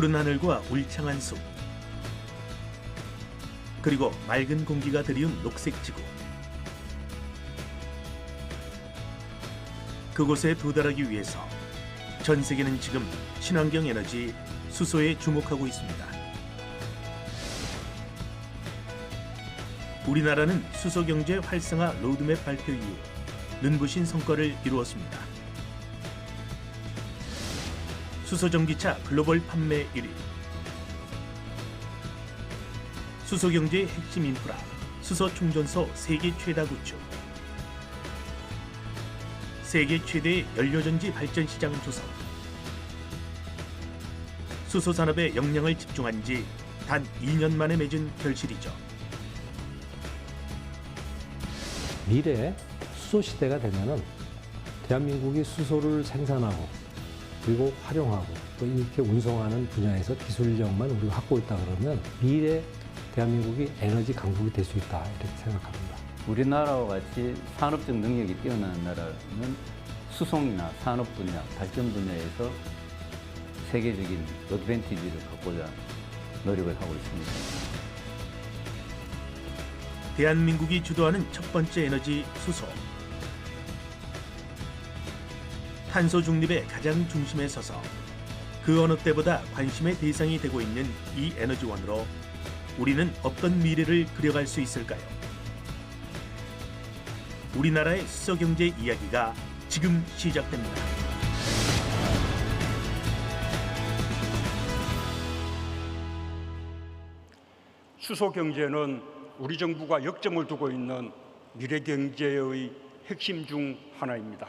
푸른 하늘과 울창한 숲, 그리고 맑은 공기가 드리운 녹색 지구. 그곳에 도달하기 위해서 전 세계는 지금 친환경 에너지 수소에 주목하고 있습니다. 우리나라는 수소 경제 활성화 로드맵 발표 이후 눈부신 성과를 이루었습니다. 수소 전기차 글로벌 판매 1위, 수소 경제의 핵심 인프라 수소 충전소 세계 최다 구축, 세계 최대의 연료전지 발전 시장 조성, 수소 산업에 역량을 집중한 지 단 2년 만에 맺은 결실이죠. 미래 수소 시대가 되면은 대한민국이 수소를 생산하고 그리고 활용하고 또 이렇게 운송하는 분야에서 기술력만 우리가 갖고 있다 그러면 미래 대한민국이 에너지 강국이 될 수 있다 이렇게 생각합니다. 우리나라와 같이 산업적 능력이 뛰어난 나라는 수송이나 산업 분야, 발전 분야에서 세계적인 어드밴티지를 갖고자 노력을 하고 있습니다. 대한민국이 주도하는 첫 번째 에너지 수소. 탄소 중립의 가장 중심에 서서 그 어느 때보다 관심의 대상이 되고 있는 이 에너지원으로 우리는 어떤 미래를 그려갈 수 있을까요? 우리나라의 수소 경제 이야기가 지금 시작됩니다. 수소 경제는 우리 정부가 역점을 두고 있는 미래 경제의 핵심 중 하나입니다.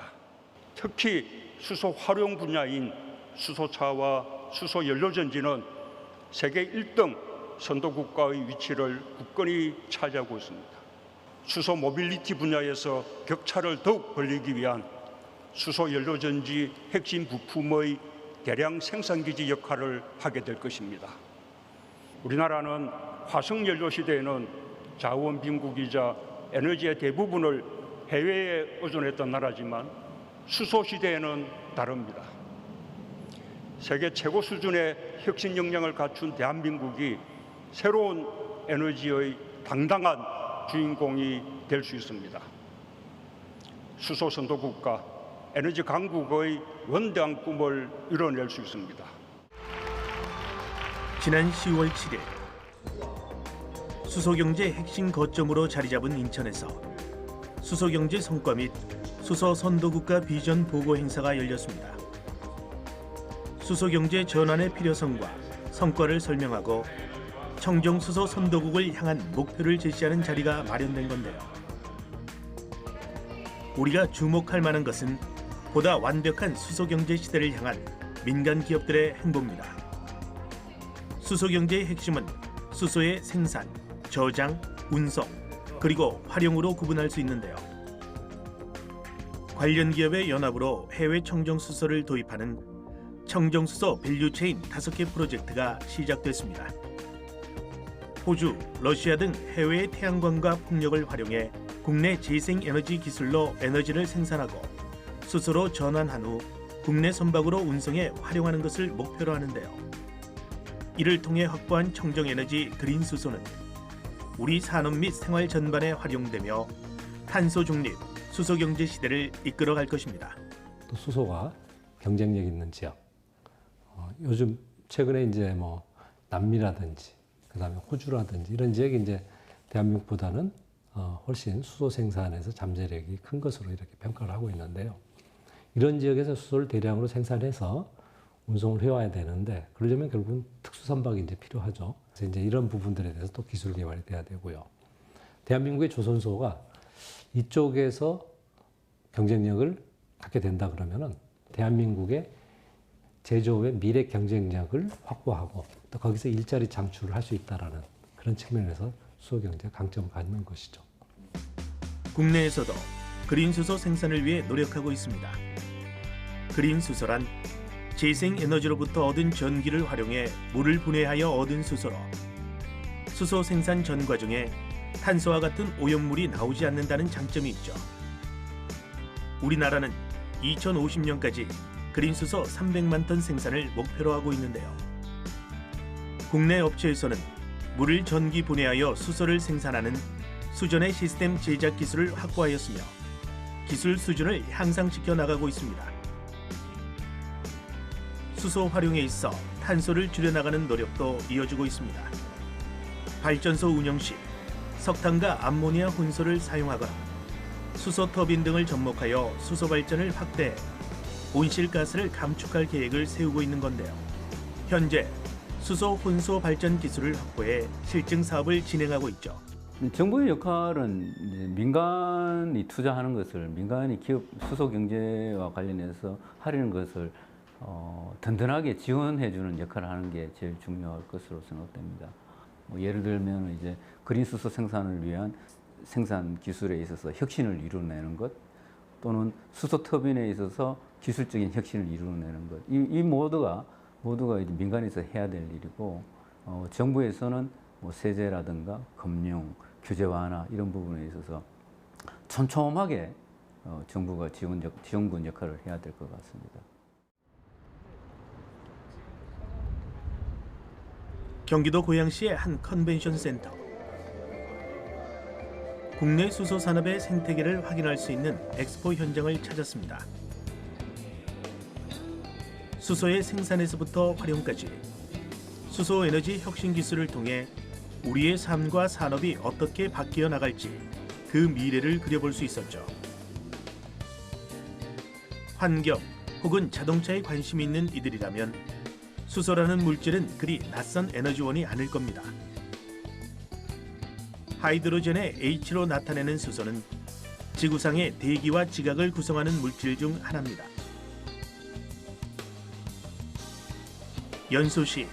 특히 수소 활용 분야인 수소차와 수소 연료전지는 세계 1등 선도 국가의 위치를 굳건히 차지하고 있습니다. 수소 모빌리티 분야에서 격차를 더욱 벌리기 위한 수소 연료전지 핵심 부품의 대량 생산기지 역할을 하게 될 것입니다. 우리나라는 화석연료 시대에는 자원 빈국이자 에너지의 대부분을 해외에 의존했던 나라지만 수소 시대에는 다릅니다. 세계 최고 수준의 혁신 역량을 갖춘 대한민국이 새로운 에너지의 당당한 주인공이 될 수 있습니다. 수소 선도 국가, 에너지 강국의 원대한 꿈을 이뤄낼 수 있습니다. 지난 10월 7일 수소경제 핵심 거점으로 자리 잡은 인천에서 수소경제 성과 및 수소 선도국가 비전 보고 행사가 열렸습니다. 수소경제 전환의 필요성과 성과를 설명하고 청정수소 선도국을 향한 목표를 제시하는 자리가 마련된 건데요. 우리가 주목할 만한 것은 보다 완벽한 수소경제 시대를 향한 민간 기업들의 행보입니다. 수소경제의 핵심은 수소의 생산, 저장, 운송, 그리고 활용으로 구분할 수 있는데요. 관련 기업의 연합으로 해외 청정수소를 도입하는 청정수소 밸류체인 5개 프로젝트가 시작됐습니다. 호주, 러시아 등 해외의 태양광과 풍력을 활용해 국내 재생에너지 기술로 에너지를 생산하고 수소로 전환한 후 국내 선박으로 운송해 활용하는 것을 목표로 하는데요. 이를 통해 확보한 청정에너지 그린수소는 우리 산업 및 생활 전반에 활용되며 탄소 중립, 수소경제 시대를 이끌어갈 것입니다. 또 수소가 경쟁력 있는 지역, 요즘 최근에 이제 뭐 남미라든지 그다음에 호주라든지 이런 지역이 이제 대한민국보다는 훨씬 수소 생산에서 잠재력이 큰 것으로 이렇게 평가를 하고 있는데요. 이런 지역에서 수소를 대량으로 생산해서 운송을 해와야 되는데 그러려면 결국은 특수 선박이 이제 필요하죠. 그래서 이제 이런 부분들에 대해서 또 기술 개발이 돼야 되고요. 대한민국의 조선소가 이쪽에서 경쟁력을 갖게 된다 그러면은 대한민국의 제조업의 미래 경쟁력을 확보하고 또 거기서 일자리 창출을 할 수 있다라는 그런 측면에서 수소 경제가 강점을 갖는 것이죠. 국내에서도 그린수소 생산을 위해 노력하고 있습니다. 그린수소란 재생에너지로부터 얻은 전기를 활용해 물을 분해하여 얻은 수소로 수소 생산 전 과정에 탄소와 같은 오염물이 나오지 않는다는 장점이 있죠. 우리나라는 2050년까지 그린수소 300만 톤 생산을 목표로 하고 있는데요. 국내 업체에서는 물을 전기 분해하여 수소를 생산하는 수전의 시스템 제작 기술을 확보하였으며 기술 수준을 향상시켜 나가고 있습니다. 수소 활용에 있어 탄소를 줄여나가는 노력도 이어지고 있습니다. 발전소 운영 시 석탄과 암모니아 혼소를 사용하거나 수소 터빈 등을 접목하여 수소 발전을 확대해 온실가스를 감축할 계획을 세우고 있는 건데요. 현재 수소 혼소 발전 기술을 확보해 실증 사업을 진행하고 있죠. 정부의 역할은 이제 민간이 투자하는 것을, 민간이 기업 수소 경제와 관련해서 하려는 것을 든든하게 지원해주는 역할을 하는 게 제일 중요할 것으로 생각됩니다. 예를 들면 이제 그린 수소 생산을 위한 생산 기술에 있어서 혁신을 이루어내는 것, 또는 수소 터빈에 있어서 기술적인 혁신을 이루어내는 것, 이 모두가 이제 민간에서 해야 될 일이고, 정부에서는 뭐 세제라든가 금융, 규제 완화 이런 부분에 있어서 촘촘하게 정부가 지원군 역할을 해야 될 것 같습니다. 경기도 고양시의 한 컨벤션 센터. 국내 수소 산업의 생태계를 확인할 수 있는 엑스포 현장을 찾았습니다. 수소의 생산에서부터 활용까지 수소 에너지 혁신 기술을 통해 우리의 삶과 산업이 어떻게 바뀌어 나갈지 그 미래를 그려볼 수 있었죠. 환경 혹은 자동차에 관심이 있는 이들이라면 수소라는 물질은 그리 낯선 에너지원이 아닐 겁니다. 하이드로젠의 H로 나타내는 수소는 지구상의 대기와 지각을 구성하는 물질 중 하나입니다. 연소 시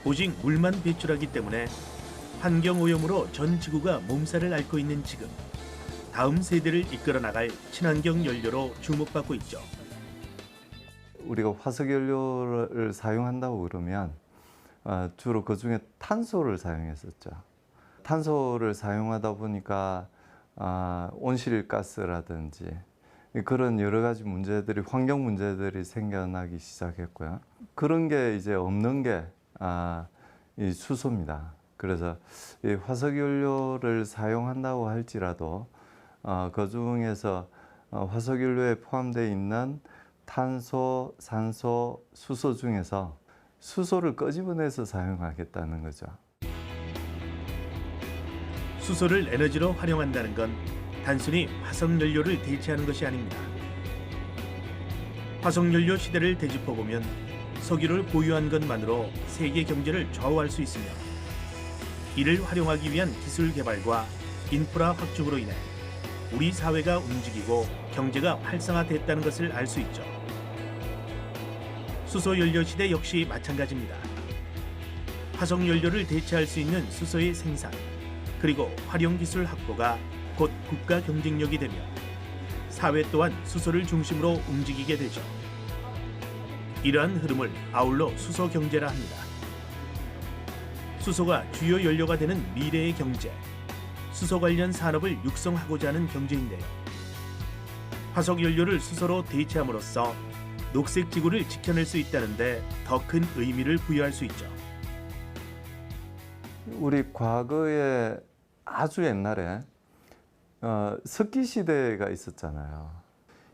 오직 물만 배출하기 때문에 환경오염으로 전 지구가 몸살을 앓고 있는 지금, 다음 세대를 이끌어 나갈 친환경 연료로 주목받고 있죠. 우리가 화석연료를 사용한다고 그러면 주로 그 중에 탄소를 사용했었죠. 탄소를 사용하다 보니까 온실가스라든지 그런 여러 가지 문제들이, 환경 문제들이 생겨나기 시작했고요. 그런 게 이제 없는 게 이 수소입니다. 그래서 이 화석연료를 사용한다고 할지라도 그 중에서 화석연료에 포함되어 있는 탄소, 산소, 수소 중에서 수소를 끄집어내서 사용하겠다는 거죠. 수소를 에너지로 활용한다는 건 단순히 화석연료를 대체하는 것이 아닙니다. 화석연료 시대를 되짚어보면 석유를 보유한 것만으로 세계 경제를 좌우할 수 있으며 이를 활용하기 위한 기술 개발과 인프라 확충으로 인해 우리 사회가 움직이고 경제가 활성화됐다는 것을 알 수 있죠. 수소연료 시대 역시 마찬가지입니다. 화석연료를 대체할 수 있는 수소의 생산, 그리고 활용기술 확보가 곧 국가 경쟁력이 되며 사회 또한 수소를 중심으로 움직이게 되죠. 이러한 흐름을 아울러 수소 경제라 합니다. 수소가 주요 연료가 되는 미래의 경제, 수소 관련 산업을 육성하고자 하는 경제인데요. 화석연료를 수소로 대체함으로써 녹색 지구를 지켜낼 수 있다는데 더 큰 의미를 부여할 수 있죠. 우리 과거에 아주 옛날에 석기 시대가 있었잖아요.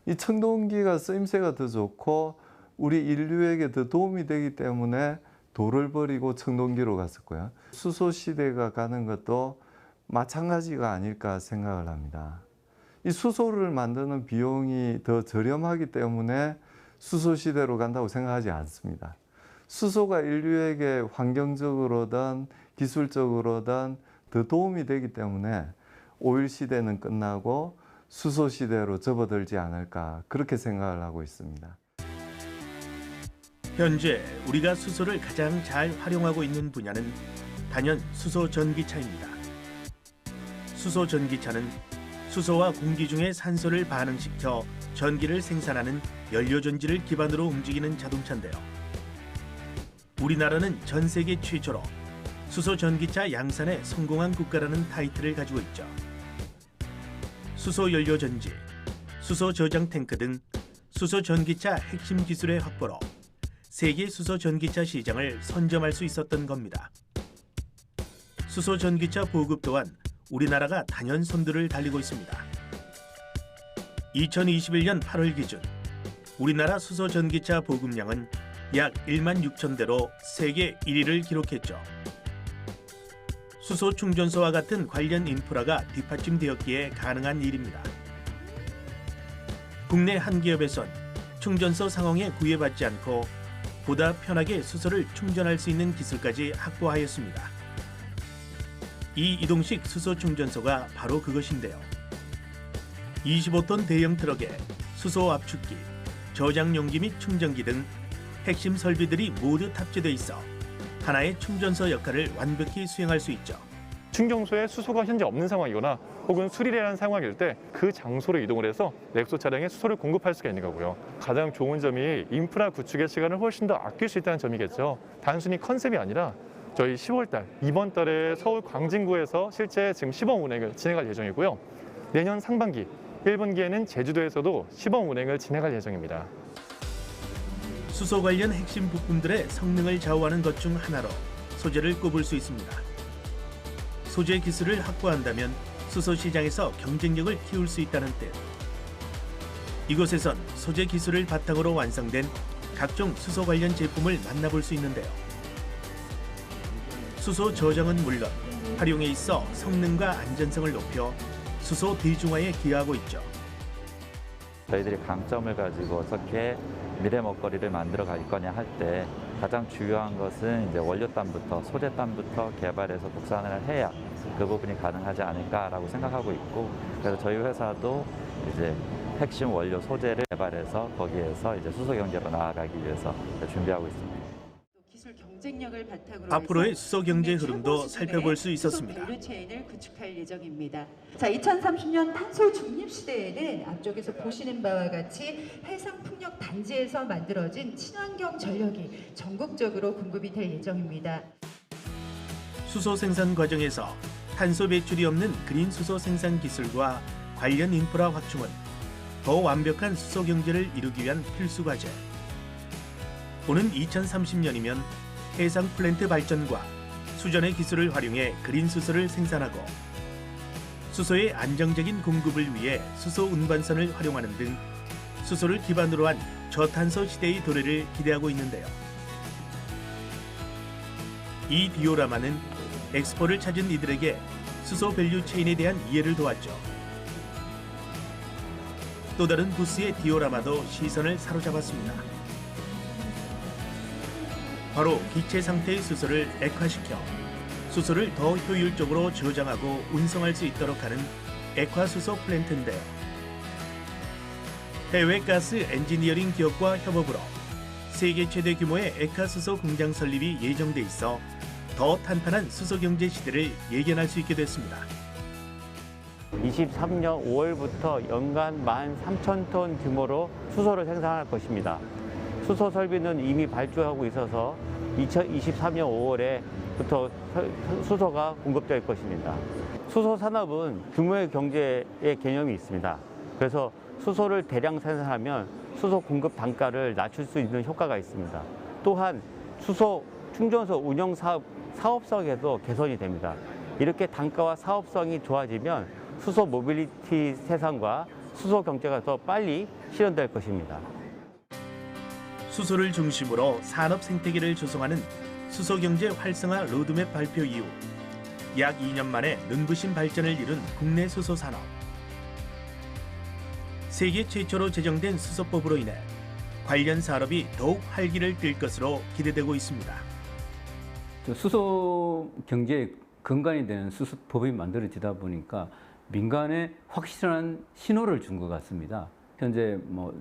이 청동기가 쓰임새가 더 좋고 우리 인류에게 더 도움이 되기 때문에 돌을 버리고 청동기로 갔었고요. 수소 시대가 가는 것도 마찬가지가 아닐까 생각을 합니다. 이 수소를 만드는 비용이 더 저렴하기 때문에 수소 시대로 간다고 생각하지 않습니다. 수소가 인류에게 환경적으로든 기술적으로든 더 도움이 되기 때문에 오일 시대는 끝나고 수소 시대로 접어들지 않을까, 그렇게 생각을 하고 있습니다. 현재 우리가 수소를 가장 잘 활용하고 있는 분야는 단연 수소 전기차입니다. 수소 전기차는 수소와 공기 중의 산소를 반응시켜 전기를 생산하는 연료전지를 기반으로 움직이는 자동차인데요. 우리나라는 전 세계 최초로 수소 전기차 양산에 성공한 국가라는 타이틀을 가지고 있죠. 수소 연료전지, 수소 저장 탱크 등 수소 전기차 핵심 기술의 확보로 세계 수소 전기차 시장을 선점할 수 있었던 겁니다. 수소 전기차 보급 또한 우리나라가 단연 선두를 달리고 있습니다. 2021년 8월 기준 우리나라 수소 전기차 보급량은 약 1만 6천 대로 세계 1위를 기록했죠. 수소 충전소와 같은 관련 인프라가 뒷받침되었기에 가능한 일입니다. 국내 한 기업에선 충전소 상황에 구애받지 않고 보다 편하게 수소를 충전할 수 있는 기술까지 확보하였습니다. 이 이동식 수소 충전소가 바로 그것인데요. 25톤 대형 트럭에 수소 압축기, 저장 용기 및 충전기 등 핵심 설비들이 모두 탑재돼 있어 하나의 충전소 역할을 완벽히 수행할 수 있죠. 충전소에 수소가 현재 없는 상황이거나 혹은 수리를 상황일 때 그 장소로 이동을 해서 넥소 차량에 수소를 공급할 수가 있는 거고요. 가장 좋은 점이 인프라 구축의 시간을 훨씬 더 아낄 수 있다는 점이겠죠. 단순히 컨셉이 아니라 저희 10월 달, 이번 달에 서울 광진구에서 실제 지금 시범 운행을 진행할 예정이고요. 내년 상반기, 1분기에는 제주도에서도 시범 운행을 진행할 예정입니다. 수소 관련 핵심 부품들의 성능을 좌우하는 것 중 하나로 소재를 꼽을 수 있습니다. 소재 기술을 확보한다면 수소 시장에서 경쟁력을 키울 수 있다는 뜻. 이곳에선 소재 기술을 바탕으로 완성된 각종 수소 관련 제품을 만나볼 수 있는데요. 수소 저장은 물론 활용에 있어 성능과 안전성을 높여 수소 대중화에 기여하고 있죠. 저희들이 강점을 가지고 어떻게 미래 먹거리를 만들어 갈 거냐 할 때 가장 중요한 것은 이제 원료단부터 소재단부터 개발해서 국산을 해야 그 부분이 가능하지 않을까라고 생각하고 있고, 그래서 저희 회사도 이제 핵심 원료 소재를 개발해서 거기에서 이제 수소 경제로 나아가기 위해서 준비하고 있습니다. 기술 경쟁력을 바탕으로 앞으로의 수소 경제 흐름도 살펴볼 수 있었습니다. 밸류 체인을 구축할 예정입니다. 자, 2030년 탄소 중립 시대에는 앞쪽에서 보시는 바와 같이 해상 풍력 단지에서 만들어진 친환경 전력이 전국적으로 공급이 될 예정입니다. 수소 생산 과정에서 탄소 배출이 없는 그린 수소 생산 기술과 관련 인프라 확충은 더 완벽한 수소 경제를 이루기 위한 필수 과제. 오는 2030년이면 해상 플랜트 발전과 수전의 기술을 활용해 그린 수소를 생산하고 수소의 안정적인 공급을 위해 수소 운반선을 활용하는 등 수소를 기반으로 한 저탄소 시대의 도래를 기대하고 있는데요. 이 디오라마는 엑스포를 찾은 이들에게 수소 밸류 체인에 대한 이해를 도왔죠. 또 다른 부스의 디오라마도 시선을 사로잡았습니다. 바로 기체 상태의 수소를 액화시켜 수소를 더 효율적으로 저장하고 운송할 수 있도록 하는 액화수소 플랜트인데요. 해외 가스 엔지니어링 기업과 협업으로 세계 최대 규모의 액화수소 공장 설립이 예정돼 있어 더 탄탄한 수소 경제 시대를 예견할 수 있게 됐습니다. 23년 5월부터 연간 13,000톤 규모로 수소를 생산할 것입니다. 수소 설비는 이미 발주하고 있어서 2023년 5월에부터 수소가 공급될 것입니다. 수소 산업은 규모의 경제의 개념이 있습니다. 그래서 수소를 대량 생산하면 수소 공급 단가를 낮출 수 있는 효과가 있습니다. 또한 수소 충전소 운영 사업성에도 개선이 됩니다. 이렇게 단가와 사업성이 좋아지면 수소 모빌리티 세상과 수소 경제가 더 빨리 실현될 것입니다. 수소를 중심으로 산업 생태계를 조성하는 수소경제 활성화 로드맵 발표 이후 약 2년 만에 눈부신 발전을 이룬 국내 수소 산업. 세계 최초로 제정된 수소법으로 인해 관련 산업이 더욱 활기를 띨 것으로 기대되고 있습니다. 수소 경제의 근간이 되는 수소법이 만들어지다 보니까 민간에 확실한 신호를 준 것 같습니다. 현재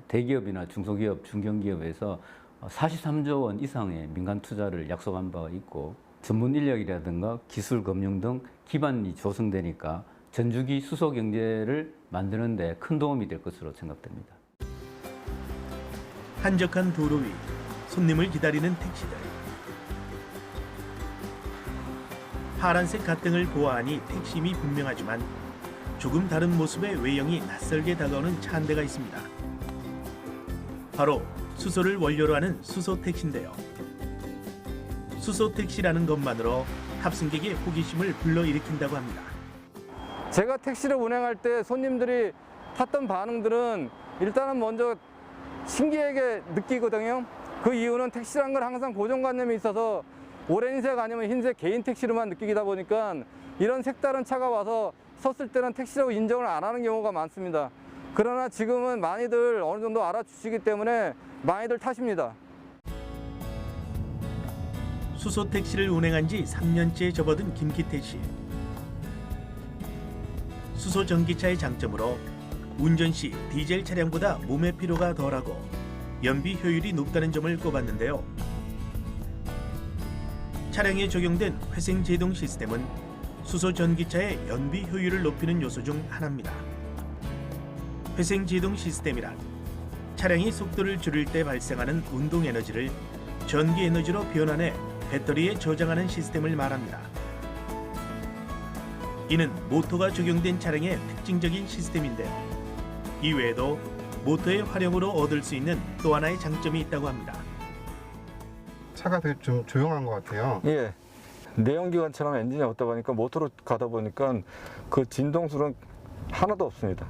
대기업이나 중소기업, 중견기업에서 43조 원 이상의 민간 투자를 약속한 바가 있고 전문 인력이라든가 기술, 금융 등 기반이 조성되니까 전주기 수소 경제를 만드는 데 큰 도움이 될 것으로 생각됩니다. 한적한 도로 위 손님을 기다리는 택시들. 파란색 가등을 보아하니 택시임이 분명하지만 조금 다른 모습의 외형이 낯설게 다가오는 차 한 대가 있습니다. 바로 수소를 원료로 하는 수소택시인데요. 수소택시라는 것만으로 탑승객의 호기심을 불러일으킨다고 합니다. 제가 택시를 운행할 때 손님들이 탔던 반응들은 일단은 먼저 신기하게 느끼거든요. 그 이유는 택시란 건 항상 고정관념이 있어서 오렌색 아니면 흰색 개인 택시로만 느끼다 보니까 이런 색다른 차가 와서 섰을 때는 택시라고 인정을 안 하는 경우가 많습니다. 그러나 지금은 많이들 어느 정도 알아주시기 때문에 많이들 타십니다. 수소 택시를 운행한 지 3년째 접어든 김기태 씨. 수소 전기차의 장점으로 운전 시 디젤 차량보다 몸의 피로가 덜하고 연비 효율이 높다는 점을 꼽았는데요. 차량에 적용된 회생 제동 시스템은 수소 전기차의 연비 효율을 높이는 요소 중 하나입니다. 회생 제동 시스템이란 차량이 속도를 줄일 때 발생하는 운동 에너지를 전기 에너지로 변환해 배터리에 저장하는 시스템을 말합니다. 이는 모터가 적용된 차량의 특징적인 시스템인데요. 이외에도 모터의 활용으로 얻을 수 있는 또 하나의 장점이 있다고 합니다. 차가 되게 좀 조용한 것 같아요. 예. 내연기관처럼 엔진이 없다 보니까 모터로 가다 보니까 그 진동수는 하나도 없습니다.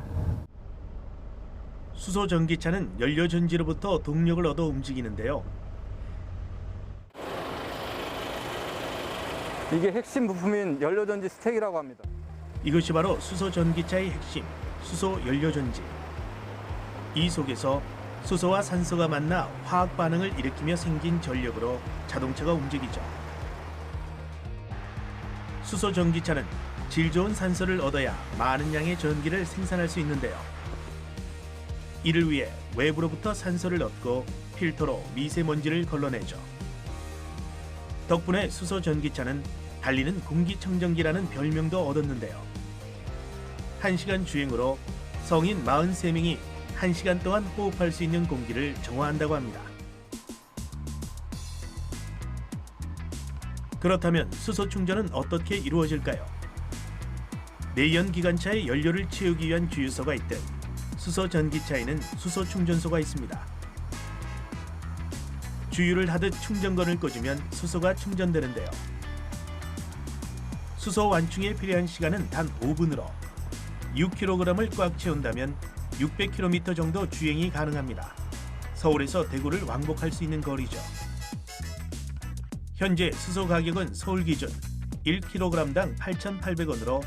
수소 전기차는 연료 전지로부터 동력을 얻어 움직이는데요. 이게 핵심 부품인 연료전지 스택이라고 합니다. 이것이 바로 수소 전기차의 핵심, 수소 연료 전지. 이 속에서 수소와 산소가 만나 화학 반응을 일으키며 생긴 전력으로 자동차가 움직이죠. 수소 전기차는 질 좋은 산소를 얻어야 많은 양의 전기를 생산할 수 있는데요. 이를 위해 외부로부터 산소를 얻고 필터로 미세먼지를 걸러내죠. 덕분에 수소 전기차는 달리는 공기청정기라는 별명도 얻었는데요. 1시간 주행으로 성인 43명이 1시간 동안 호흡할 수 있는 공기를 정화한다고 합니다. 그렇다면 수소 충전은 어떻게 이루어질까요? 내연 기관차의 연료를 채우기 위한 주유소가 있듯 수소 전기차에는 수소 충전소가 있습니다. 주유를 하듯 충전건을 꽂으면 수소가 충전되는데요. 수소 완충에 필요한 시간은 단 5분으로 6kg을 꽉 채운다면 600km 정도 주행이 가능합니다. 서울에서 대구를 왕복할 수 있는 거리죠. 현재 수소 가격은 서울 기준 1kg당 8,800원으로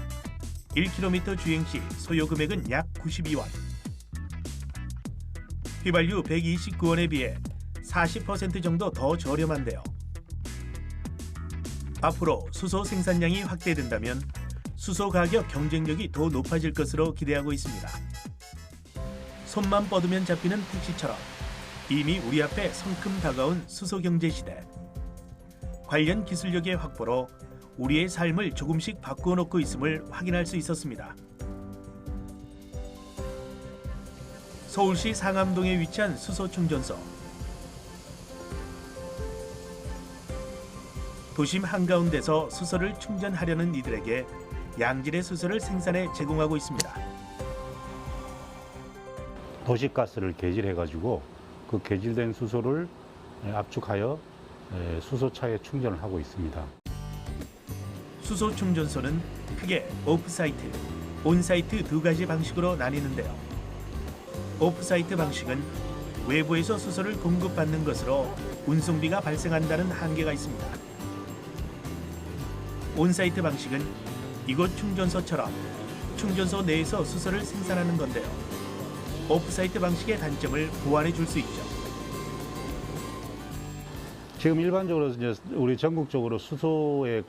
1km 주행 시 소요 금액은 약 92원. 휘발유 129원에 비해 40% 정도 더 저렴한데요. 앞으로 수소 생산량이 확대된다면 수소 가격 경쟁력이 더 높아질 것으로 기대하고 있습니다. 손만 뻗으면 잡히는 택시처럼 이미 우리 앞에 성큼 다가온 수소 경제 시대. 관련 기술력의 확보로 우리의 삶을 조금씩 바꾸어 놓고 있음을 확인할 수 있었습니다. 서울시 상암동에 위치한 수소 충전소. 도심 한가운데서 수소를 충전하려는 이들에게 양질의 수소를 생산해 제공하고 있습니다. 도시가스를 개질해가지고 그 개질된 수소를 압축하여 수소차에 충전을 하고 있습니다. 수소 충전소는 크게 오프사이트, 온사이트 두 가지 방식으로 나뉘는데요. 오프사이트 방식은 외부에서 수소를 공급받는 것으로 운송비가 발생한다는 한계가 있습니다. 온사이트 방식은 이곳 충전소처럼 충전소 내에서 수소를 생산하는 건데요. 오프사이트 방식의 단점을 보완해 줄 수 있죠. 지금 일반적으로 이제 우리 전국적으로 수소의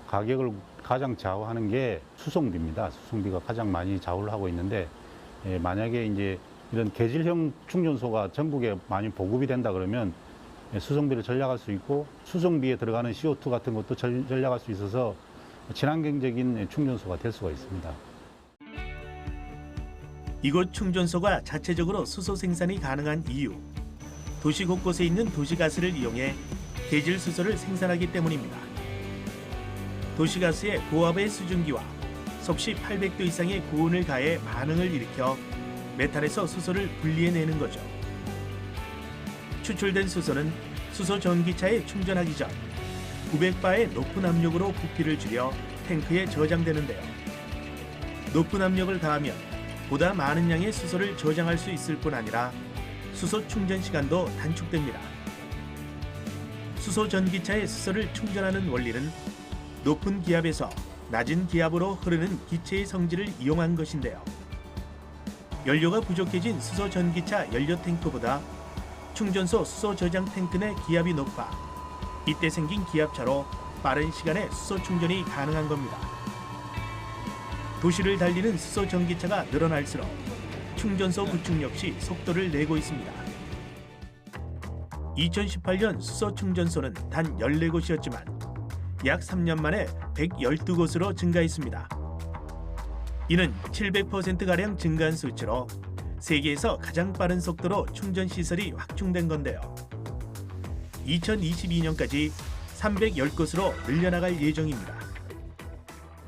가격을 가장 좌우하는 게 수송비입니다. 수송비가 가장 많이 좌우를 하고 있는데 만약에 이제 이런 개질형 충전소가 전국에 많이 보급이 된다 그러면 수송비를 절약할 수 있고 수송비에 들어가는 CO2 같은 것도 절약할 수 있어서 친환경적인 충전소가 될 수가 있습니다. 이곳 충전소가 자체적으로 수소 생산이 가능한 이유, 도시 곳곳에 있는 도시가스를 이용해 개질 수소를 생산하기 때문입니다. 도시가스의 고압의 수증기와 섭씨 800도 이상의 고온을 가해 반응을 일으켜 메탄에서 수소를 분리해내는 거죠. 추출된 수소는 수소 전기차에 충전하기 전 900바의 높은 압력으로 부피를 줄여 탱크에 저장되는데요. 높은 압력을 가하면 보다 많은 양의 수소를 저장할 수 있을 뿐 아니라 수소 충전 시간도 단축됩니다. 수소 전기차의 수소를 충전하는 원리는 높은 기압에서 낮은 기압으로 흐르는 기체의 성질을 이용한 것인데요. 연료가 부족해진 수소 전기차 연료 탱크보다 충전소 수소 저장 탱크 내 기압이 높아 이때 생긴 기압차로 빠른 시간에 수소 충전이 가능한 겁니다. 도시를 달리는 수소 전기차가 늘어날수록 충전소 구축 역시 속도를 내고 있습니다. 2018년 수소 충전소는 단 14곳이었지만 약 3년 만에 112곳으로 증가했습니다. 이는 700%가량 증가한 수치로 세계에서 가장 빠른 속도로 충전 시설이 확충된 건데요. 2022년까지 310곳으로 늘려나갈 예정입니다.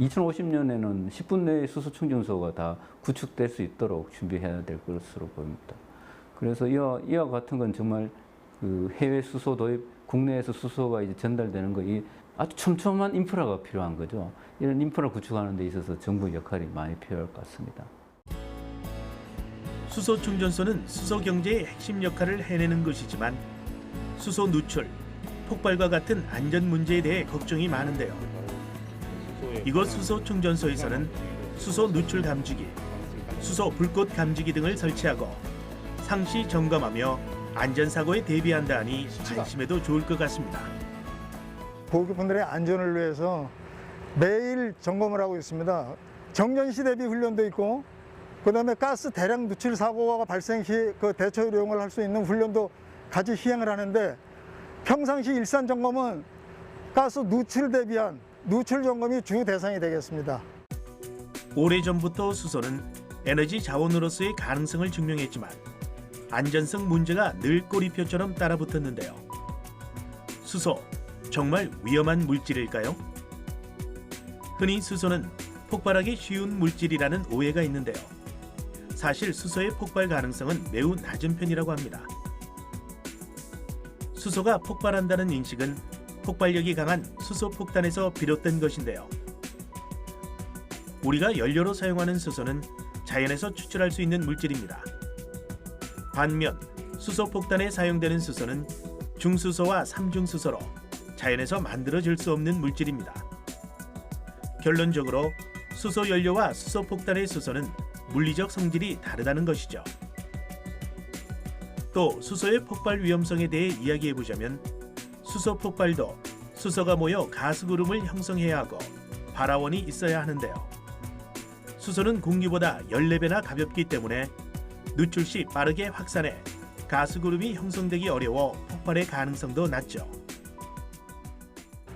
2050년에는 10분 내에 수소 충전소가 다 구축될 수 있도록 준비해야 될 것으로 보입니다. 그래서 이와 같은 건 정말 그 해외 수소 도입, 국내에서 수소가 이제 전달되는 거 이 아주 촘촘한 인프라가 필요한 거죠. 이런 인프라 구축하는 데 있어서 정부 역할이 많이 필요할 것 같습니다. 수소 충전소는 수소 경제의 핵심 역할을 해내는 것이지만 수소 누출, 폭발과 같은 안전 문제에 대해 걱정이 많은데요. 이곳 수소 충전소에서는 수소 누출 감지기, 수소 불꽃 감지기 등을 설치하고 상시 점검하며 안전사고에 대비한다 하니 안심해도 좋을 것 같습니다. 고객분들의 안전을 위해서 매일 점검을 하고 있습니다. 정전시 대비 훈련도 있고 그다음에 가스 대량 누출 사고가 발생 시 그 대처 요령을 할 수 있는 훈련도 같이 시행을 하는데 평상시 일산 점검은 가스 누출 대비한 누출 점검이 주 대상이 되겠습니다. 오래전부터 수소는 에너지 자원으로서의 가능성을 증명했지만 안전성 문제가 늘 꼬리표처럼 따라붙었는데요. 수소, 정말 위험한 물질일까요? 흔히 수소는 폭발하기 쉬운 물질이라는 오해가 있는데요. 사실 수소의 폭발 가능성은 매우 낮은 편이라고 합니다. 수소가 폭발한다는 인식은 폭발력이 강한 수소 폭탄에서 비롯된 것인데요. 우리가 연료로 사용하는 수소는 자연에서 추출할 수 있는 물질입니다. 반면 수소 폭탄에 사용되는 수소는 중수소와 삼중수소로 자연에서 만들어질 수 없는 물질입니다. 결론적으로 수소 연료와 수소 폭탄의 수소는 물리적 성질이 다르다는 것이죠. 또 수소의 폭발 위험성에 대해 이야기해보자면 수소 폭발도 수소가 모여 가스구름을 형성해야 하고 발화원이 있어야 하는데요. 수소는 공기보다 14배나 가볍기 때문에 누출 시 빠르게 확산해 가스구름이 형성되기 어려워 폭발의 가능성도 낮죠.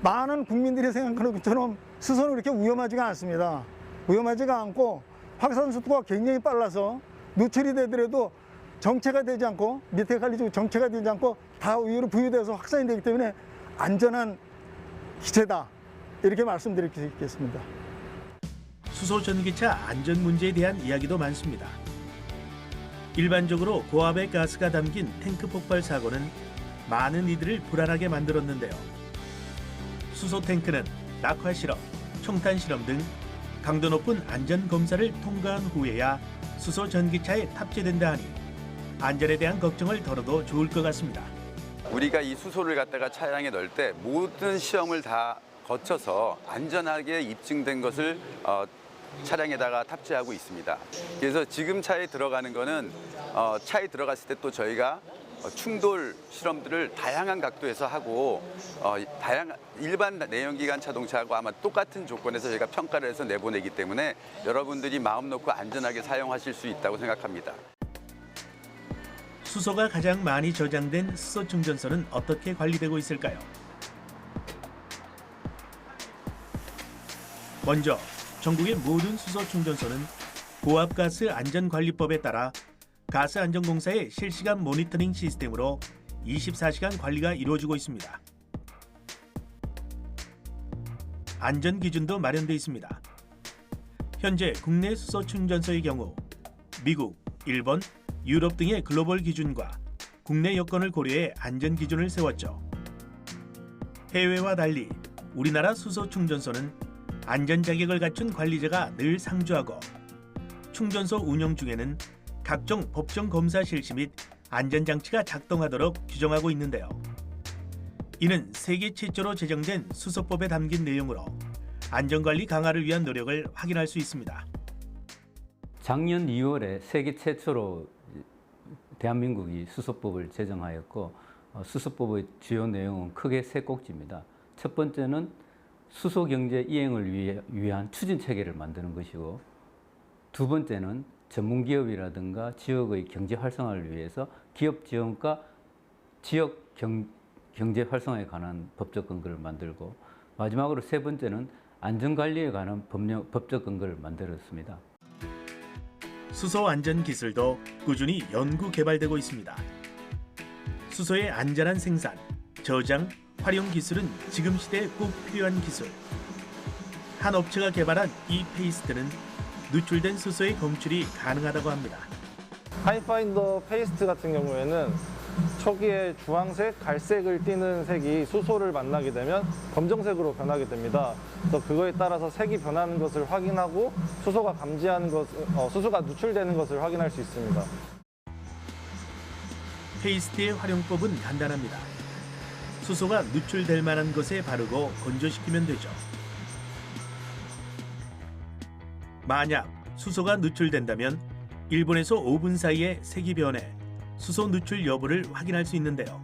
많은 국민들이 생각하는 것처럼 수소는 그렇게 위험하지가 않습니다. 위험하지가 않고 확산 속도가 굉장히 빨라서 누출이 되더라도 정체가 되지 않고 밑에 갈리지고 정체가 되지 않고 다 위로 부유돼서 확산이 되기 때문에 안전한 기체다 이렇게 말씀드릴 수 있겠습니다. 수소 전기차 안전 문제에 대한 이야기도 많습니다. 일반적으로 고압의 가스가 담긴 탱크 폭발 사고는 많은 이들을 불안하게 만들었는데요. 수소 탱크는 낙하 실험, 총탄 실험 등 강도 높은 안전 검사를 통과한 후에야 수소 전기차에 탑재된다 하니 안전에 대한 걱정을 덜어도 좋을 것 같습니다. 우리가 이 수소를 갖다가 차량에 넣을 때 모든 시험을 다 거쳐서 안전하게 입증된 것을 차량에다가 탑재하고 있습니다. 그래서 지금 차에 들어가는 거는 차에 들어갔을 때 또 저희가 충돌 실험들을 다양한 각도에서 하고 일반 내연기관 자동차하고 아마 똑같은 조건에서 저희가 평가를 해서 내보내기 때문에 여러분들이 마음 놓고 안전하게 사용하실 수 있다고 생각합니다. 수소가 가장 많이 저장된 수소 충전소는 어떻게 관리되고 있을까요? 먼저 전국의 모든 수소 충전소는 고압가스 안전관리법에 따라 가스안전공사의 실시간 모니터링 시스템으로 24시간 관리가 이루어지고 있습니다. 안전 기준도 마련돼 있습니다. 현재 국내 수소 충전소의 경우 미국, 일본, 유럽 등의 글로벌 기준과 국내 여건을 고려해 안전 기준을 세웠죠. 해외와 달리 우리나라 수소 충전소는 안전 자격을 갖춘 관리자가 늘 상주하고 충전소 운영 중에는 각종 법정 검사 실시 및 안전장치가 작동하도록 규정하고 있는데요. 이는 세계 최초로 제정된 수소법에 담긴 내용으로 안전관리 강화를 위한 노력을 확인할 수 있습니다. 작년 2월에 세계 최초로 대한민국이 수소법을 제정하였고 수소법의 주요 내용은 크게 세 꼭지입니다. 첫 번째는 수소 경제 이행을 위한 추진 체계를 만드는 것이고, 두 번째는 전문 기업이라든가 지역의 경제 활성화를 위해서 기업 지원과 지역 경제 활성화에 관한 법적 근거를 만들고, 마지막으로 세 번째는 안전관리에 관한 법적 근거를 만들었습니다. 수소 안전 기술도 꾸준히 연구 개발되고 있습니다. 수소의 안전한 생산, 저장, 활용 기술은 지금 시대에 꼭 필요한 기술. 한 업체가 개발한 이 페이스트는 누출된 수소의 검출이 가능하다고 합니다. 하이파인더 페이스트 같은 경우에는 초기에 주황색, 갈색을 띠는 색이 수소를 만나게 되면 검정색으로 변하게 됩니다. 그래서 그거에 따라서 색이 변하는 것을 확인하고 수소가 수소가 누출되는 것을 확인할 수 있습니다. 페이스트의 활용법은 간단합니다. 수소가 누출될 만한 것에 바르고 건조시키면 되죠. 만약 수소가 누출된다면 1분에서 5분 사이에 색이 변해 수소 누출 여부를 확인할 수 있는데요.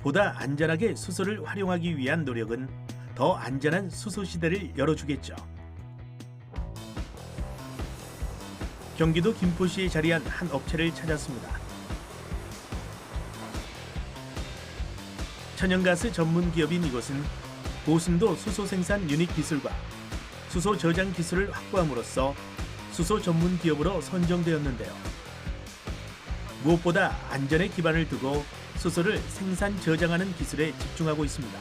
보다 안전하게 수소를 활용하기 위한 노력은 더 안전한 수소 시대를 열어주겠죠. 경기도 김포시에 자리한 한 업체를 찾았습니다. 천연가스 전문 기업인 이곳은 고순도 수소 생산 유닛 기술과 수소 저장 기술을 확보함으로써 수소 전문 기업으로 선정되었는데요. 무엇보다 안전에 기반을 두고 수소를 생산 저장하는 기술에 집중하고 있습니다.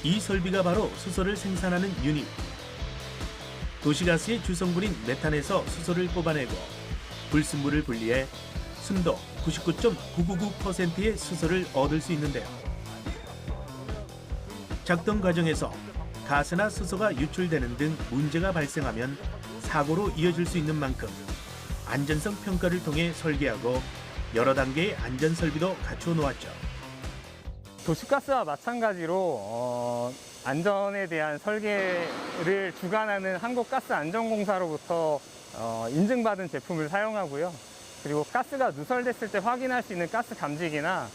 이 설비가 바로 수소를 생산하는 유닛. 도시가스의 주성분인 메탄에서 수소를 뽑아내고 불순물을 분리해 순도 99.999%의 수소를 얻을 수 있는데요. 작동 과정에서 가스나 수소가 유출되는 등 문제가 발생하면 사고로 이어질 수 있는 만큼 안전성 평가를 통해 설계하고 여러 단계의 안전 설비도 갖추어 놓았죠. 도시가스와 마찬가지로 안전에 대한 설계를 주관하는 한국가스안전공사로부터 인증받은 제품을 사용하고요. 그리고 가스가 누설됐을 때 확인할 수 있는 가스 감지기나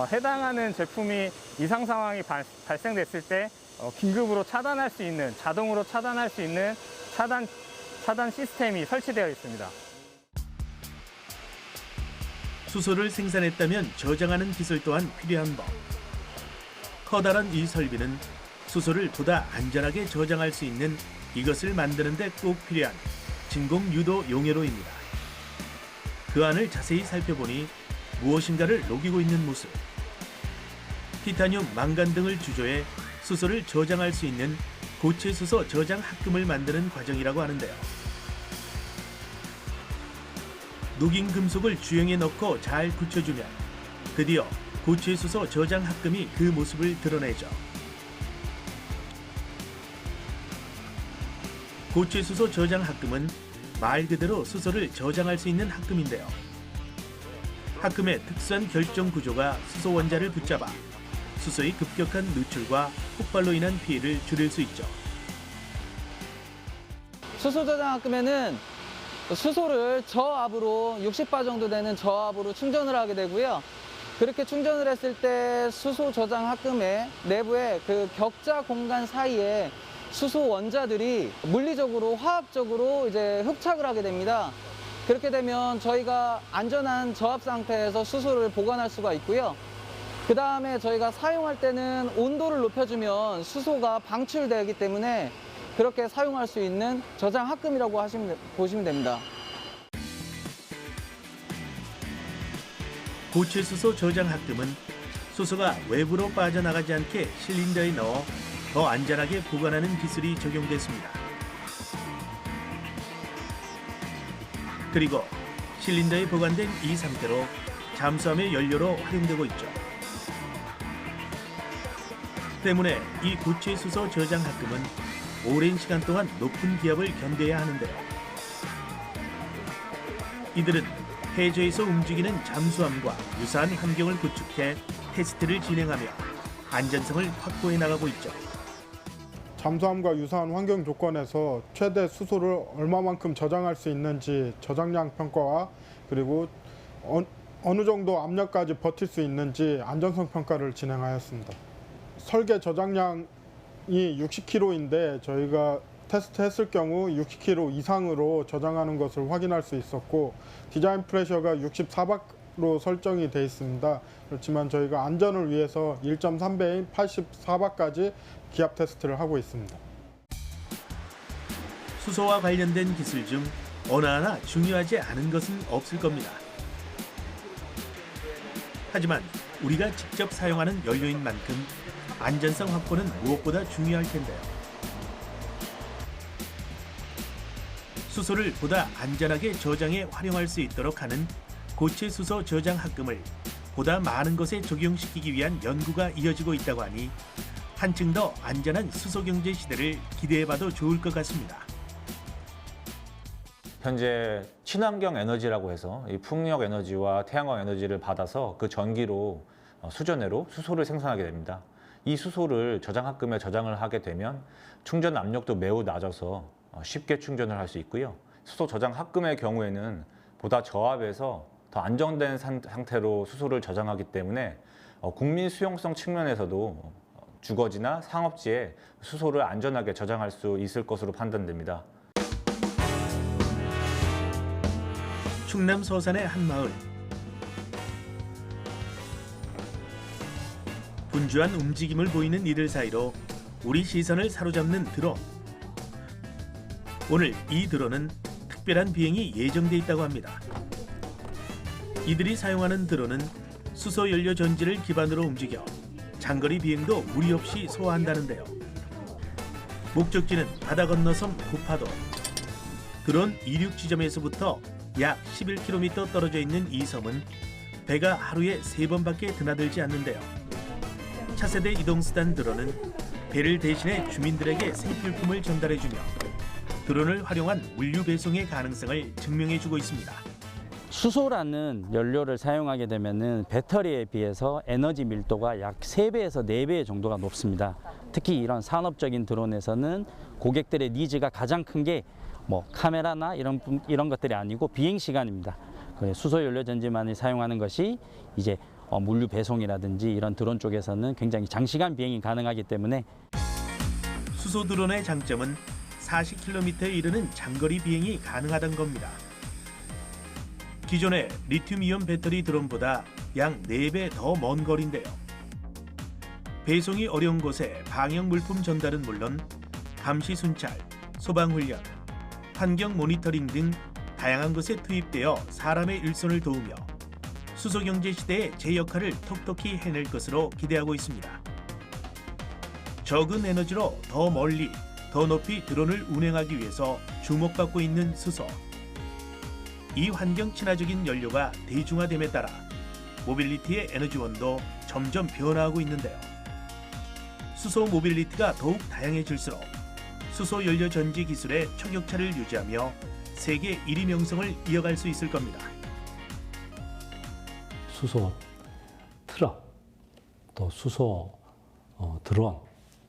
해당하는 제품이 이상 상황이 발생됐을 때 긴급으로 차단할 수 있는, 자동으로 차단할 수 있는 차단 시스템이 설치되어 있습니다. 수소를 생산했다면 저장하는 기술 또한 필요한 법. 커다란 이 설비는 수소를 보다 안전하게 저장할 수 있는 이것을 만드는 데 꼭 필요한 진공 유도 용해로입니다. 그 안을 자세히 살펴보니 무엇인가를 녹이고 있는 모습. 티타늄, 망간 등을 주조해 수소를 저장할 수 있는 고체 수소 저장 합금을 만드는 과정이라고 하는데요. 녹인 금속을 주형에 넣고 잘 굳혀주면 드디어 고체 수소 저장 합금이 그 모습을 드러내죠. 고체 수소 저장 합금은 말 그대로 수소를 저장할 수 있는 합금인데요. 합금의 특수한 결정 구조가 수소 원자를 붙잡아 수소의 급격한 누출과 폭발로 인한 피해를 줄일 수 있죠. 수소 저장 합금에는 수소를 저압으로 60바 정도 되는 저압으로 충전을 하게 되고요. 그렇게 충전을 했을 때 수소 저장 합금의 내부에 그 격자 공간 사이에 수소 원자들이 물리적으로 화학적으로 이제 흡착을 하게 됩니다. 그렇게 되면 저희가 안전한 저압 상태에서 수소를 보관할 수가 있고요. 그 다음에 저희가 사용할 때는 온도를 높여주면 수소가 방출되기 때문에 그렇게 사용할 수 있는 저장 합금이라고 보시면 됩니다. 고체 수소 저장 합금은 수소가 외부로 빠져나가지 않게 실린더에 넣어 더 안전하게 보관하는 기술이 적용됐습니다. 그리고 실린더에 보관된 이 상태로 잠수함의 연료로 활용되고 있죠. 때문에 이 고체 수소 저장 합금은 오랜 시간 동안 높은 기압을 견뎌야 하는데요. 이들은 해저에서 움직이는 잠수함과 유사한 환경을 구축해 테스트를 진행하며 안전성을 확보해 나가고 있죠. 잠수함과 유사한 환경 조건에서 최대 수소를 얼마만큼 저장할 수 있는지 저장량 평가와 그리고 어느 정도 압력까지 버틸 수 있는지 안전성 평가를 진행하였습니다. 설계 저장량이 60kg인데 저희가 테스트했을 경우 60kg 이상으로 저장하는 것을 확인할 수 있었고 디자인 프레셔가 64바로 설정이 되어 있습니다. 그렇지만 저희가 안전을 위해서 1.3배인 84바까지 기압 테스트를 하고 있습니다. 수소와 관련된 기술 중 어느 하나 중요하지 않은 것은 없을 겁니다. 하지만 우리가 직접 사용하는 연료인 만큼 안전성 확보는 무엇보다 중요할 텐데요. 수소를 보다 안전하게 저장해 활용할 수 있도록 하는 고체 수소 저장 합금을 보다 많은 것에 적용시키기 위한 연구가 이어지고 있다고 하니 한층 더 안전한 수소 경제 시대를 기대해봐도 좋을 것 같습니다. 현재 친환경 에너지라고 해서 이 풍력 에너지와 태양광 에너지를 받아서 그 전기로 수전해로 수소를 생산하게 됩니다. 이 수소를 저장 합금에 저장을 하게 되면 충전 압력도 매우 낮아서 쉽게 충전을 할 수 있고요. 수소 저장 합금의 경우에는 보다 저압에서 더 안정된 상태로 수소를 저장하기 때문에 국민 수용성 측면에서도 주거지나 상업지에 수소를 안전하게 저장할 수 있을 것으로 판단됩니다. 충남 서산의 한 마을. 분주한 움직임을 보이는 이들 사이로 우리 시선을 사로잡는 드론. 오늘 이 드론은 특별한 비행이 예정돼 있다고 합니다. 이들이 사용하는 드론은 수소 연료 전지를 기반으로 움직여 장거리 비행도 무리 없이 소화한다는데요. 목적지는 바다 건너섬 고파도. 드론 이륙 지점에서부터 약 11km 떨어져 있는 이 섬은 배가 하루에 3번밖에 드나들지 않는데요. 차세대 이동수단 드론은 배를 대신해 주민들에게 생필품을 전달해주며 드론을 활용한 물류 배송의 가능성을 증명해주고 있습니다. 수소라는 연료를 사용하게 되면은 배터리에 비해서 에너지 밀도가 약 3배에서 4배 정도가 높습니다. 특히 이런 산업적인 드론에서는 고객들의 니즈가 가장 큰 게 뭐 카메라나 이런 것들이 아니고 비행 시간입니다. 수소 연료 전지만을 사용하는 것이 이제 물류 배송이라든지 이런 드론 쪽에서는 굉장히 장시간 비행이 가능하기 때문에 수소 드론의 장점은 40km에 이르는 장거리 비행이 가능하다는 겁니다. 기존의 리튬이온 배터리 드론보다 약 4배 더 먼 거리인데요. 배송이 어려운 곳에 방역 물품 전달은 물론 감시 순찰, 소방 훈련, 환경 모니터링 등 다양한 것에 투입되어 사람의 일손을 도우며 수소 경제 시대에 제 역할을 톡톡히 해낼 것으로 기대하고 있습니다. 적은 에너지로 더 멀리, 더 높이 드론을 운행하기 위해서 주목받고 있는 수소. 이 환경 친화적인 연료가 대중화됨에 따라 모빌리티의 에너지원도 점점 변화하고 있는데요. 수소 모빌리티가 더욱 다양해질수록 수소 연료 전지 기술의 척역차를 유지하며 세계 1위 명성을 이어갈 수 있을 겁니다. 수소 트럭, 또 수소 드론,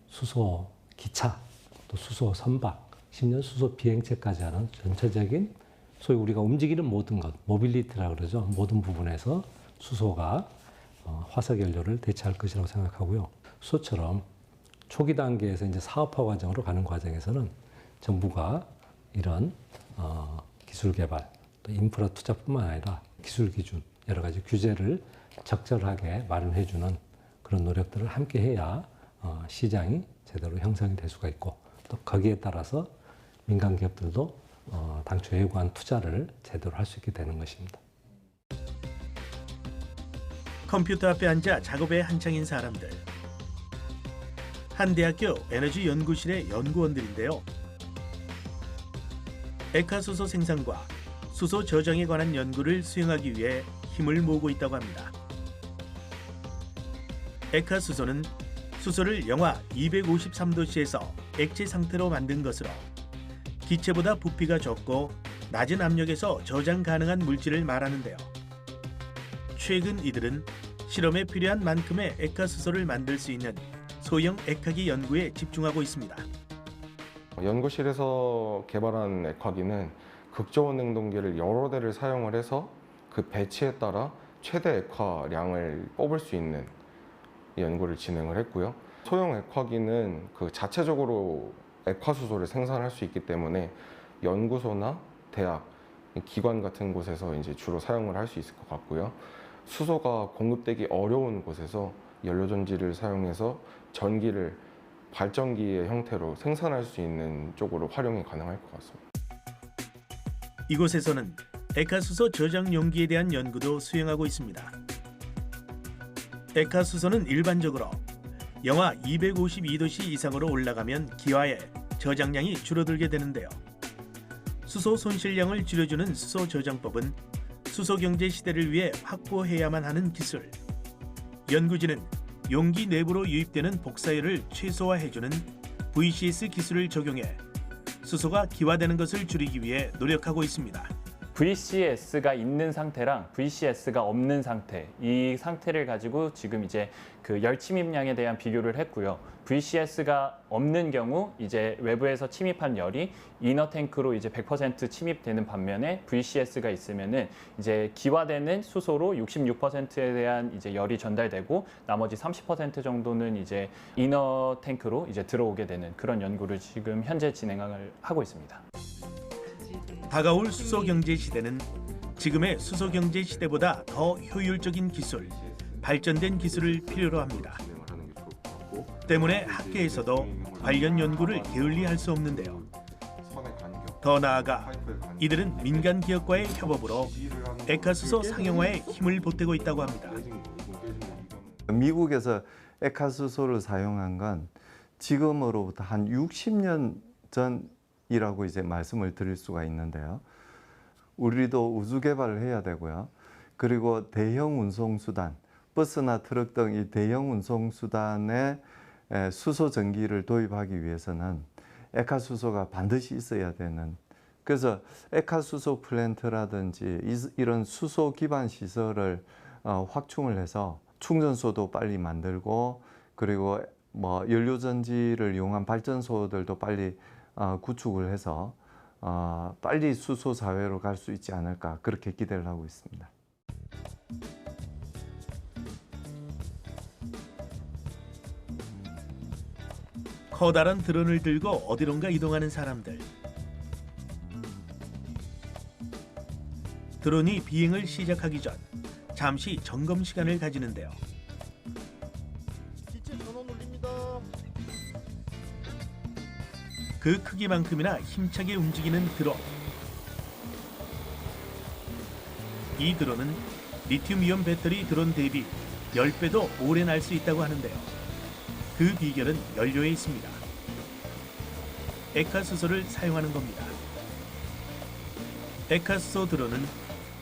수소 기차, 또 수소 선박, 심지어 수소 비행체까지 하는 전체적인 소위 우리가 움직이는 모든 것, 모빌리티라고 그러죠. 모든 부분에서 수소가 화석 연료를 대체할 것이라고 생각하고요. 수소처럼 초기 단계에서 이제 사업화 과정으로 가는 과정에서는 정부가 이런 기술 개발, 또 인프라 투자뿐만 아니라 기술 기준, 여러 가지 규제를 적절하게 마련해주는 그런 노력들을 함께 해야 시장이 제대로 형성이 될 수가 있고 또 거기에 따라서 민간 기업들도 당초 예고한 투자를 제대로 할 수 있게 되는 것입니다. 컴퓨터 앞에 앉아 작업에 한창인 사람들. 한 대학교 에너지 연구실의 연구원들인데요. 액화수소 생산과 수소 저장에 관한 연구를 수행하기 위해 힘을 모으고 있다고 합니다. 액화수소는 수소를 영하 253도씨에서 액체 상태로 만든 것으로 기체보다 부피가 적고 낮은 압력에서 저장 가능한 물질을 말하는데요. 최근 이들은 실험에 필요한 만큼의 액화수소를 만들 수 있는 소형 액화기 연구에 집중하고 있습니다. 연구실에서 개발한 액화기는 극저온 냉동기를 여러 대를 사용을 해서 그 배치에 따라 최대 액화량을 뽑을 수 있는 연구를 진행을 했고요. 소형 액화기는 그 자체적으로 액화수소를 생산할 수 있기 때문에 연구소나 대학, 기관 같은 곳에서 이제 주로 사용을 할 수 있을 것 같고요. 수소가 공급되기 어려운 곳에서 연료전지를 사용해서 전기를 발전기의 형태로 생산할 수 있는 쪽으로 활용이 가능할 것 같습니다. 이곳에서는 액화수소 저장 용기에 대한 연구도 수행하고 있습니다. 액화수소는 일반적으로 영하 252도씨 이상으로 올라가면 기화해 저장량이 줄어들게 되는데요. 수소 손실량을 줄여주는 수소 저장법은 수소 경제 시대를 위해 확보해야만 하는 기술. 연구진은 용기 내부로 유입되는 복사율을 최소화해주는 VCS 기술을 적용해 수소가 기화되는 것을 줄이기 위해 노력하고 있습니다. VCS가 있는 상태랑 VCS가 없는 상태, 이 상태를 가지고 지금 이제 그 열 침입량에 대한 비교를 했고요. VCS가 없는 경우 이제 외부에서 침입한 열이 이너 탱크로 이제 100% 침입되는 반면에 VCS가 있으면은 이제 기화되는 수소로 66%에 대한 이제 열이 전달되고 나머지 30% 정도는 이제 이너 탱크로 이제 들어오게 되는 그런 연구를 지금 현재 진행을 하고 있습니다. 다가올 수소 경제 시대는 지금의 수소 경제 시대보다 더 효율적인 기술, 발전된 기술을 필요로 합니다. 때문에 학계에서도 관련 연구를 게을리할 수 없는데요. 더 나아가 이들은 민간 기업과의 협업으로 액화수소 상용화에 힘을 보태고 있다고 합니다. 미국에서 액화수소를 사용한 건 지금으로부터 한 60년 전이라고 이제 말씀을 드릴 수가 있는데요. 우리도 우주 개발을 해야 되고요. 그리고 대형 운송수단, 버스나 트럭 등 이 대형 운송수단에 수소 전기를 도입하기 위해서는 액화수소가 반드시 있어야 되는, 그래서 액화수소 플랜트라든지 이런 수소 기반 시설을 확충을 해서 충전소도 빨리 만들고, 그리고 뭐 연료전지를 이용한 발전소들도 빨리 구축을 해서 빨리 수소 사회로 갈 수 있지 않을까, 그렇게 기대를 하고 있습니다. 커다란 드론을 들고 어디론가 이동하는 사람들. 드론이 비행을 시작하기 전 잠시 점검 시간을 가지는데요. 기체 전원 올립니다. 그 크기만큼이나 힘차게 움직이는 드론. 이 드론은 리튬이온 배터리 드론 대비 10배도 오래 날 수 있다고 하는데요. 그 비결은 연료에 있습니다. 액화수소를 사용하는 겁니다. 액화수소 드론은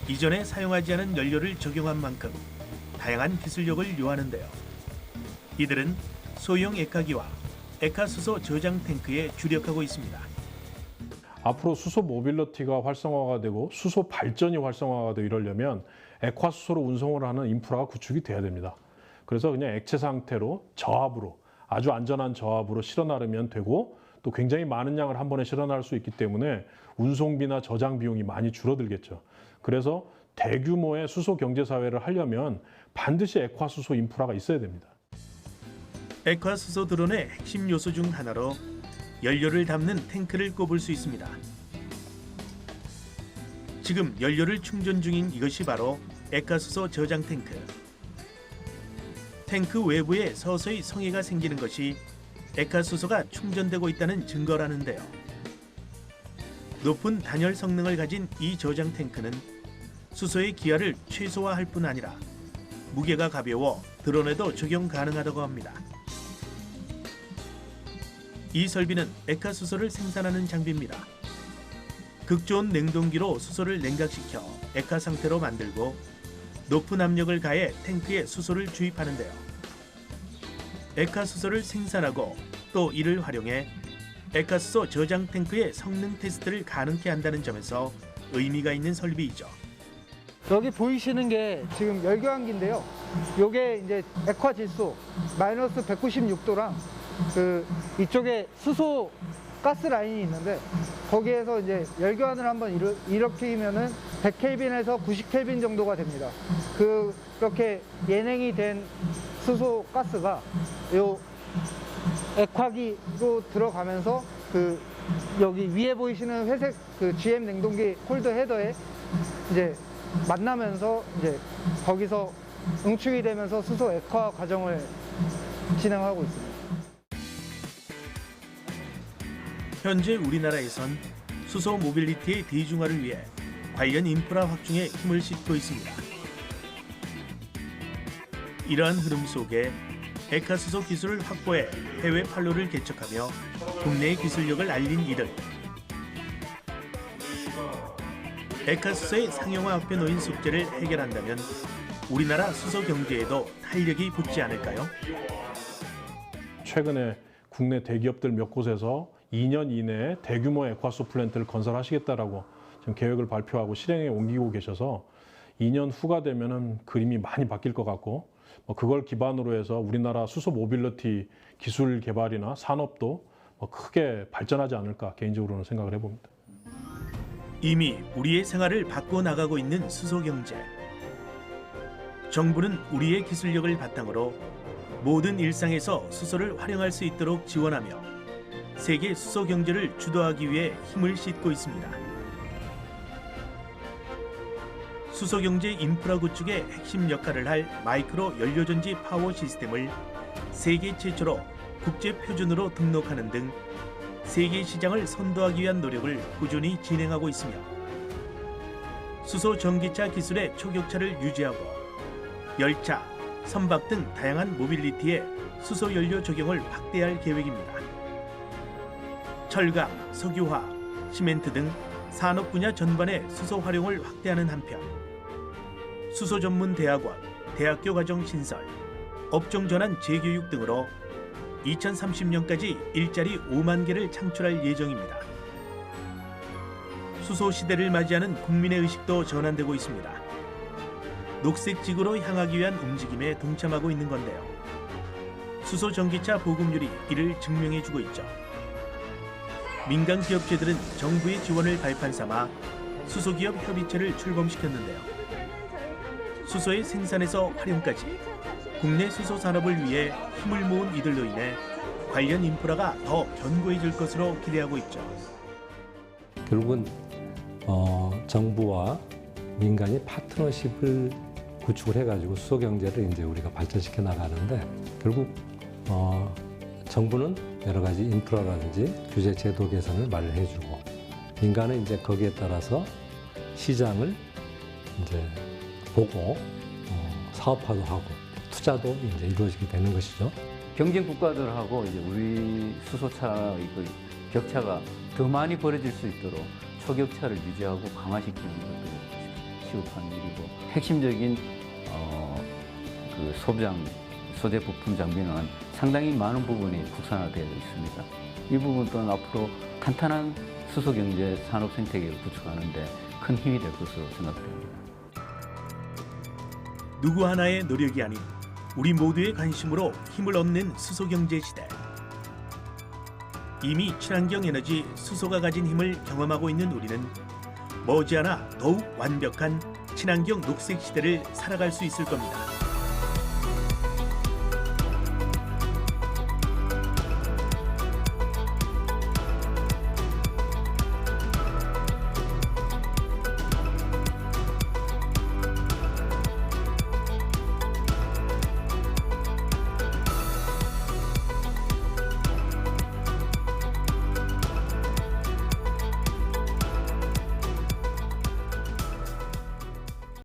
이전에 사용하지 않은 연료를 적용한 만큼 다양한 기술력을 요하는데요. 이들은 소형 액화기와 액화수소 저장 탱크에 주력하고 있습니다. 앞으로 수소 모빌리티가 활성화가 되고 수소 발전이 활성화가 되고 이러려면 액화수소로 운송을 하는 인프라가 구축이 돼야 됩니다. 그래서 그냥 액체 상태로 저압으로, 아주 안전한 저압으로 실어 나르면 되고, 또 굉장히 많은 양을 한 번에 실어 나를 수 있기 때문에 운송비나 저장 비용이 많이 줄어들겠죠. 그래서 대규모의 수소 경제 사회를 하려면 반드시 액화수소 인프라가 있어야 됩니다. 액화수소 드론의 핵심 요소 중 하나로 연료를 담는 탱크를 꼽을 수 있습니다. 지금 연료를 충전 중인 이것이 바로 액화수소 저장 탱크. 탱크 외부에 서서히 성에가 생기는 것이 액화수소가 충전되고 있다는 증거라는데요. 높은 단열 성능을 가진 이 저장 탱크는 수소의 기하를 최소화할 뿐 아니라 무게가 가벼워 드론에도 적용 가능하다고 합니다. 이 설비는 액화수소를 생산하는 장비입니다. 극저온 냉동기로 수소를 냉각시켜 액화 상태로 만들고 높은 압력을 가해 탱크에 수소를 주입하는데요. 액화수소를 생산하고 또 이를 활용해 액화수소 저장 탱크의 성능 테스트를 가능케 한다는 점에서 의미가 있는 설비이죠. 여기 보이시는 게 지금 열교환기인데요. 요게 이제 액화 질소 마이너스 196도랑 그 이쪽에 수소 가스 라인이 있는데 거기에서 이제 열교환을 한번 일으키면은 100켈빈에서 90켈빈 정도가 됩니다. 그렇게 예냉이 된 수소 가스가 요 액화기로 들어가면서 그 여기 위에 보이시는 회색 그 GM 냉동기 콜드 헤더에 이제 만나면서 이제 거기서 응축이 되면서 수소 액화 과정을 진행하고 있습니다. 현재 우리나라에선 수소 모빌리티의 대중화를 위해 관련 인프라 확충에 힘을 싣고 있습니다. 이러한 흐름 속에 액화수소 기술을 확보해 해외 판로를 개척하며 국내의 기술력을 알린 이들. 액화수소의 상용화 앞에 놓인 숙제를 해결한다면 우리나라 수소 경제에도 탄력이 붙지 않을까요? 최근에 국내 대기업들 몇 곳에서 2년 이내에 대규모 액화수소 플랜트를 건설하시겠다라고 지금 계획을 발표하고 실행에 옮기고 계셔서 2년 후가 되면은 그림이 많이 바뀔 것 같고 그걸 기반으로 해서 우리나라 수소 모빌리티 기술 개발이나 산업도 크게 발전하지 않을까 개인적으로는 생각을 해봅니다. 이미 우리의 생활을 바꿔 나가고 있는 수소 경제. 정부는 우리의 기술력을 바탕으로 모든 일상에서 수소를 활용할 수 있도록 지원하며 세계 수소 경제를 주도하기 위해 힘을 싣고 있습니다. 수소 경제 인프라 구축의 핵심 역할을 할 마이크로 연료전지 파워 시스템을 세계 최초로 국제 표준으로 등록하는 등 세계 시장을 선도하기 위한 노력을 꾸준히 진행하고 있으며 수소 전기차 기술의 초격차를 유지하고 열차, 선박 등 다양한 모빌리티에 수소 연료 적용을 확대할 계획입니다. 철강, 석유화, 시멘트 등 산업 분야 전반의 수소 활용을 확대하는 한편 수소 전문 대학원, 대학교 과정 신설, 업종 전환 재교육 등으로 2030년까지 일자리 5만 개를 창출할 예정입니다. 수소 시대를 맞이하는 국민의 의식도 전환되고 있습니다. 녹색 지구로 향하기 위한 움직임에 동참하고 있는 건데요. 수소 전기차 보급률이 이를 증명해주고 있죠. 민간 기업체들은 정부의 지원을 발판 삼아 수소기업 협의체를 출범시켰는데요. 수소의 생산에서 활용까지 국내 수소 산업을 위해 힘을 모은 이들로 인해 관련 인프라가 더 견고해질 것으로 기대하고 있죠. 결국은 정부와 민간이 파트너십을 구축을 해가지고 수소 경제를 이제 우리가 발전시켜 나가는데 결국 정부는 여러 가지 인프라라든지 규제 제도 개선을 마련해주고 민간은 이제 거기에 따라서 시장을 이제 보고 사업화도 하고 투자도 이제 이루어지게 되는 것이죠. 경쟁 국가들하고 이제 우리 수소차의 그 격차가 더 많이 벌어질 수 있도록 초격차를 유지하고 강화시키는 것도 시급한 일이고 핵심적인 그 소재 부품 장비는 상당히 많은 부분이 국산화되어 있습니다. 이 부분 또한 앞으로 탄탄한 수소 경제 산업 생태계를 구축하는 데 큰 힘이 될 것으로 생각됩니다. 누구 하나의 노력이 아닌 우리 모두의 관심으로 힘을 얻는 수소 경제 시대. 이미 친환경 에너지 수소가 가진 힘을 경험하고 있는 우리는 머지않아 더욱 완벽한 친환경 녹색 시대를 살아갈 수 있을 겁니다.